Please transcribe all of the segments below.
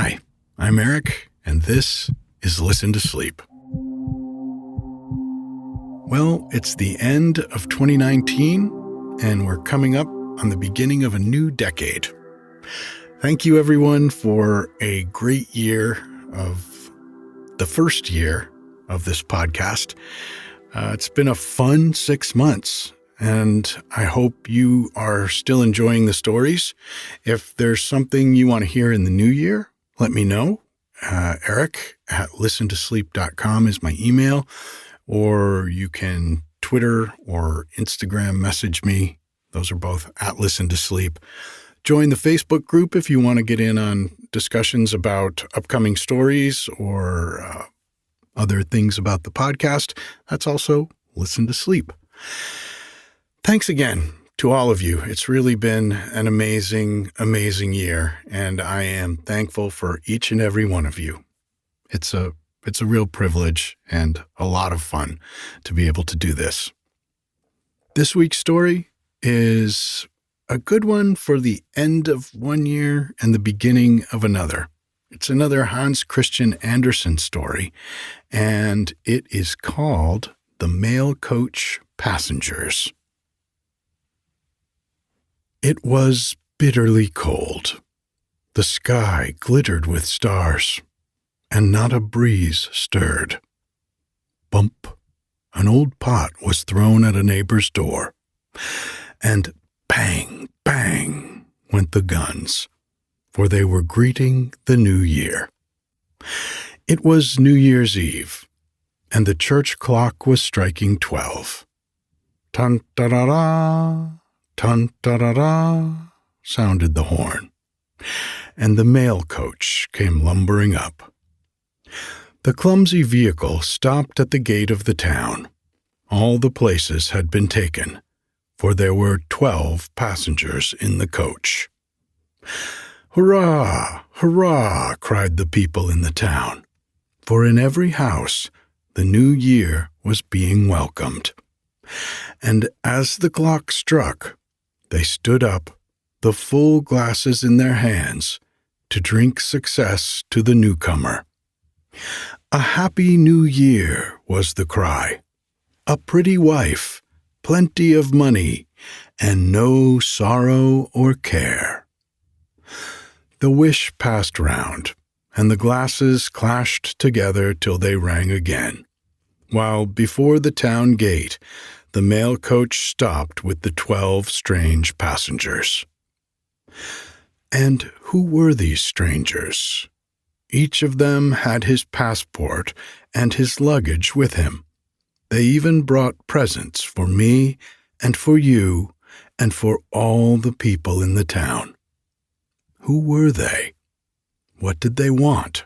Hi, I'm Eric, and this is Listen to Sleep. Well, it's the end of 2019, and we're coming up on the beginning of a new decade. Thank you, everyone, for a great year of the first year of this podcast. It's been a fun 6 months, and I hope you are still enjoying the stories. If there's something you want to hear in the new year, let me know. Eric@listentosleep.com is my email, or you can Twitter or Instagram message me. Those are both @listentosleep. Join the Facebook group if you want to get in on discussions about upcoming stories or other things about the podcast. That's also Listen to Sleep. Thanks again to all of you. It's really been an amazing, amazing year, and I am thankful for each and every one of you. It's a real privilege and a lot of fun to be able to do this. This week's story is a good one for the end of one year and the beginning of another. It's another Hans Christian Andersen story, and it is called The Mail Coach Passengers. It was bitterly cold. The sky glittered with stars, and not a breeze stirred. Bump! An old pot was thrown at a neighbor's door, and bang, bang went the guns, for they were greeting the new year. It was New Year's Eve, and the church clock was striking 12. Tun-ta-da-da! Tun-ta-da-da, sounded the horn, and the mail coach came lumbering up. The clumsy vehicle stopped at the gate of the town. All the places had been taken, for there were 12 passengers in the coach. "Hurrah! Hurrah!" cried the people in the town, for in every house the new year was being welcomed. And as the clock struck, they stood up, the full glasses in their hands, to drink success to the newcomer. "A happy new year," was the cry. "A pretty wife, plenty of money, and no sorrow or care." The wish passed round, and the glasses clashed together till they rang again, while before the town gate the mail coach stopped with the 12 strange passengers. And who were these strangers? Each of them had his passport and his luggage with him. They even brought presents for me and for you and for all the people in the town. Who were they? What did they want?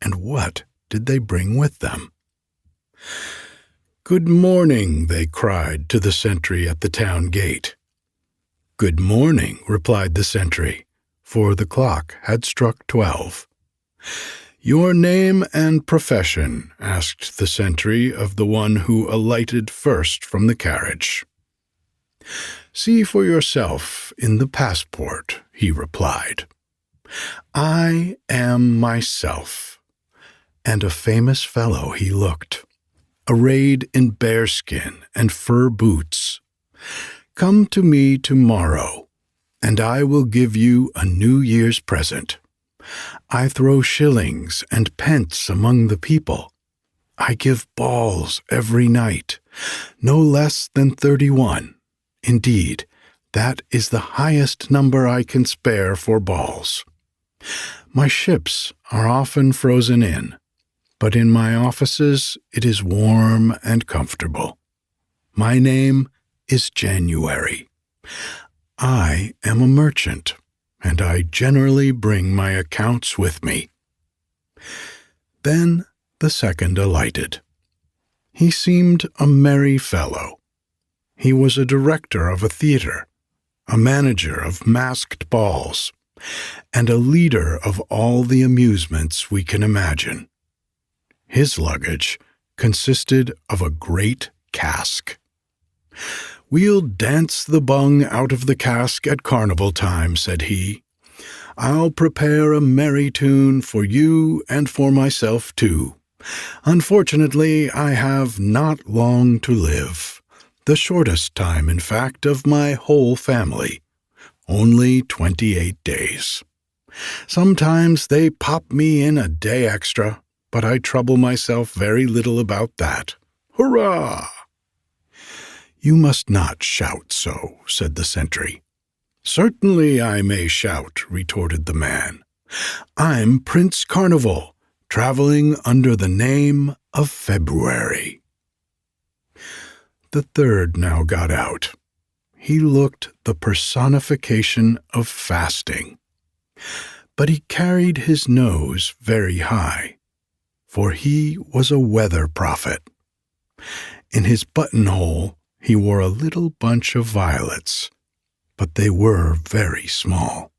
And what did they bring with them? "Good morning," they cried to the sentry at the town gate. "Good morning," replied the sentry, for the clock had struck 12. "Your name and profession?" asked the sentry of the one who alighted first from the carriage. "See for yourself in the passport," he replied. "I am myself." And a famous fellow he looked, arrayed in bearskin and fur boots. "Come to me tomorrow, and I will give you a New Year's present. I throw shillings and pence among the people. I give balls every night, no less than 31. Indeed, that is the highest number I can spare for balls. My ships are often frozen in, but in my offices it is warm and comfortable. My name is January. I am a merchant, and I generally bring my accounts with me." Then the second alighted. He seemed a merry fellow. He was a director of a theater, a manager of masked balls, and a leader of all the amusements we can imagine. His luggage consisted of a great cask. "We'll dance the bung out of the cask at carnival time," said he. I'll prepare a merry tune for you and for myself too. Unfortunately, I have not long to live. The shortest time, in fact, of my whole family. Only 28 days. Sometimes they pop me in a day extra, but I trouble myself very little about that. Hurrah! You must not shout so, said the sentry. Certainly I may shout, retorted the man. I'm Prince Carnival, traveling under the name of February. The third now got out. He looked the personification of fasting. But he carried his nose very high, for he was a weather prophet. In his buttonhole he wore a little bunch of violets, but they were very small.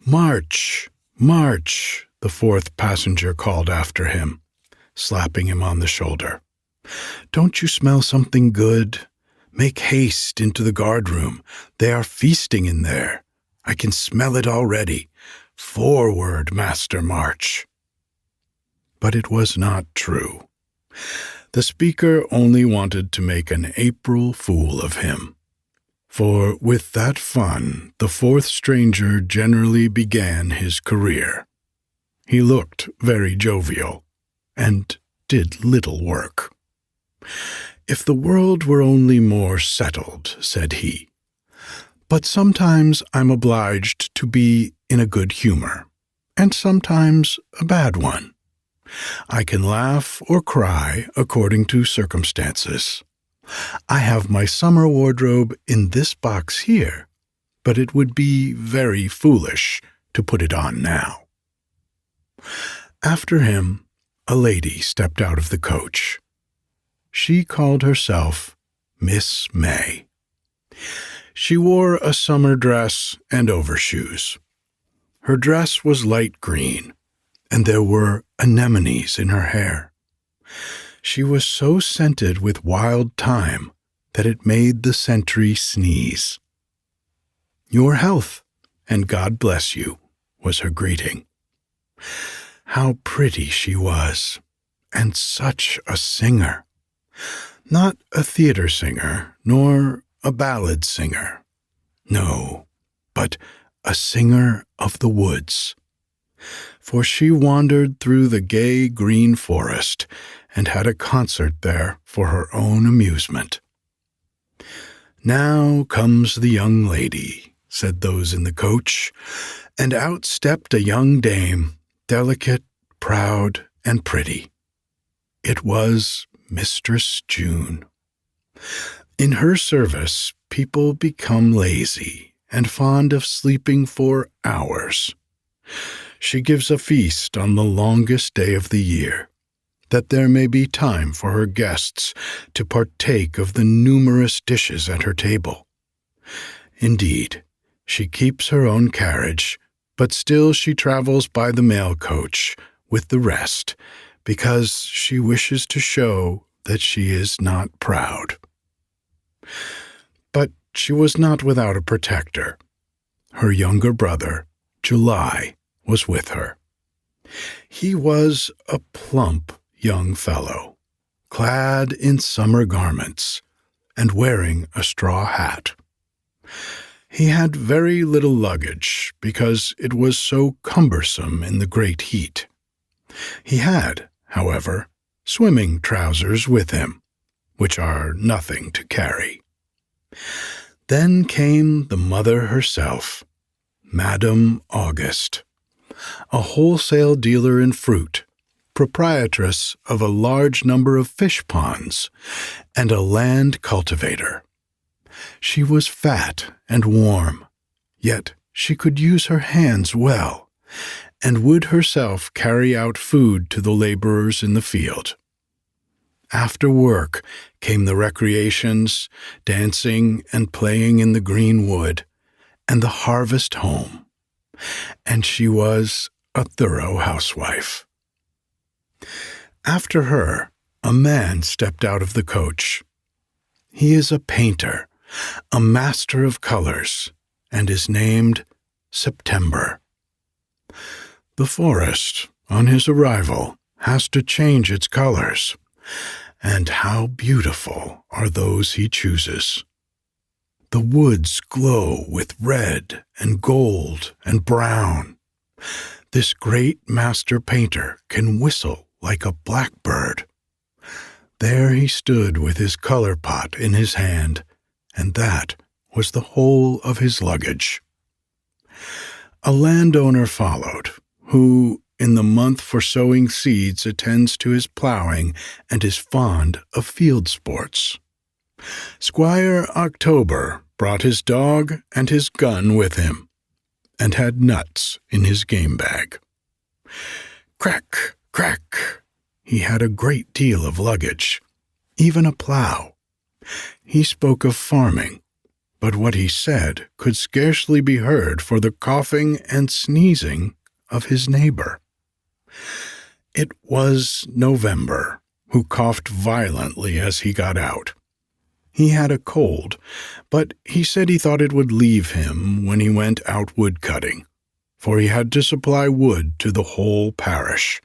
March, march, the fourth passenger called after him, slapping him on the shoulder. Don't you smell something good? Make haste into the guardroom. They are feasting in there. I can smell it already. Forward, Master March. But it was not true. The speaker only wanted to make an April fool of him. For with that fun, the fourth stranger generally began his career. He looked very jovial, and did little work. If the world were only more settled, said he. But sometimes I'm obliged to be in a good humor, and sometimes a bad one. I can laugh or cry according to circumstances. I have my summer wardrobe in this box here, but it would be very foolish to put it on now. After him, a lady stepped out of the coach. She called herself Miss May. She wore a summer dress and overshoes. Her dress was light green, and there were anemones in her hair. She was so scented with wild thyme that it made the sentry sneeze. Your health, and God bless you, was her greeting. How pretty she was, and such a singer. Not a theater singer, nor a ballad singer. No, but a singer of the woods. For she wandered through the gay green forest and had a concert there for her own amusement. Now comes the young lady, said those in the coach, and out stepped a young dame, delicate, proud, and pretty. It was Mistress June. In her service, people become lazy and fond of sleeping for hours. She gives a feast on the longest day of the year, that there may be time for her guests to partake of the numerous dishes at her table. Indeed, she keeps her own carriage, but still she travels by the mail coach with the rest, because she wishes to show that she is not proud. But she was not without a protector. Her younger brother, July, was with her. He was a plump young fellow, clad in summer garments, and wearing a straw hat. He had very little luggage, because it was so cumbersome in the great heat. He had, however, swimming trousers with him, which are nothing to carry. Then came the mother herself, Madame Auguste, a wholesale dealer in fruit, proprietress of a large number of fish ponds, and a land cultivator. She was fat and warm, yet she could use her hands well, and would herself carry out food to the laborers in the field. After work came the recreations, dancing and playing in the green wood, and the harvest home. And she was a thorough housewife. After her, a man stepped out of the coach. He is a painter, a master of colors, and is named September. The forest, on his arrival, has to change its colors, and how beautiful are those he chooses. The woods glow with red and gold and brown. This great master painter can whistle like a blackbird. There he stood with his color pot in his hand, and that was the whole of his luggage. A landowner followed, who, in the month for sowing seeds, attends to his plowing and is fond of field sports. Squire October brought his dog and his gun with him, and had nuts in his game bag. Crack, crack! He had a great deal of luggage, even a plow. He spoke of farming, but what he said could scarcely be heard for the coughing and sneezing of his neighbor. It was November, who coughed violently as he got out. He had a cold, but he said he thought it would leave him when he went out wood-cutting, for he had to supply wood to the whole parish.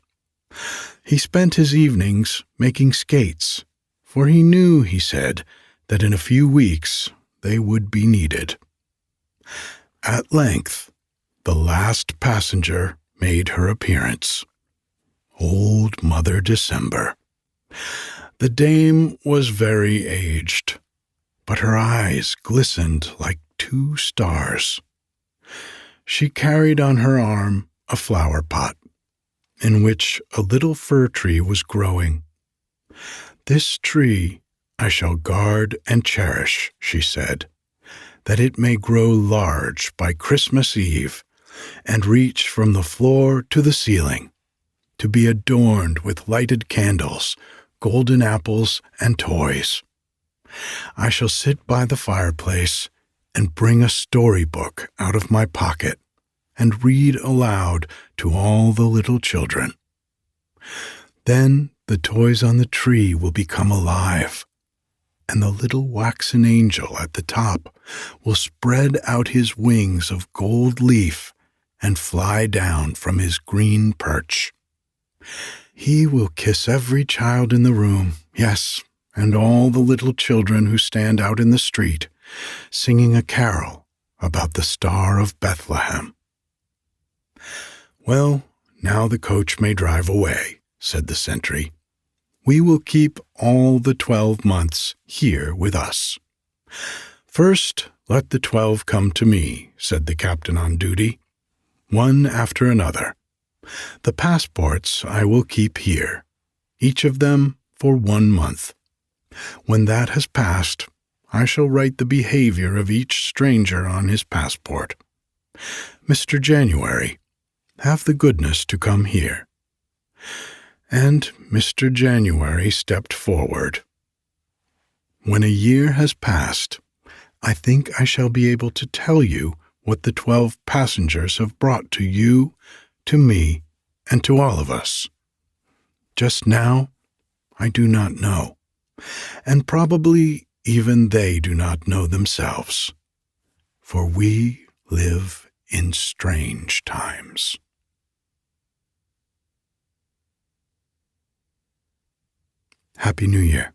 He spent his evenings making skates, for he knew, he said, that in a few weeks they would be needed. At length, the last passenger made her appearance. Old Mother December. The dame was very aged, but her eyes glistened like two stars. She carried on her arm a flower pot, in which a little fir tree was growing. "This tree I shall guard and cherish," she said, "that it may grow large by Christmas Eve, and reach from the floor to the ceiling, to be adorned with lighted candles, golden apples, and toys. I shall sit by the fireplace and bring a storybook out of my pocket and read aloud to all the little children. Then the toys on the tree will become alive, and the little waxen angel at the top will spread out his wings of gold leaf and fly down from his green perch. He will kiss every child in the room, yes, and all the little children who stand out in the street, singing a carol about the Star of Bethlehem." "Well, now the coach may drive away," said the sentry. "We will keep all the 12 months here with us." "First, let the 12 come to me," said the captain on duty, "one after another. The passports I will keep here, each of them for 1 month. When that has passed, I shall write the behavior of each stranger on his passport. Mr. January, have the goodness to come here." And Mr. January stepped forward. "When a year has passed, I think I shall be able to tell you what the 12 passengers have brought to you, to me, and to all of us. Just now, I do not know, and probably even they do not know themselves, for we live in strange times." Happy New Year,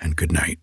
and good night.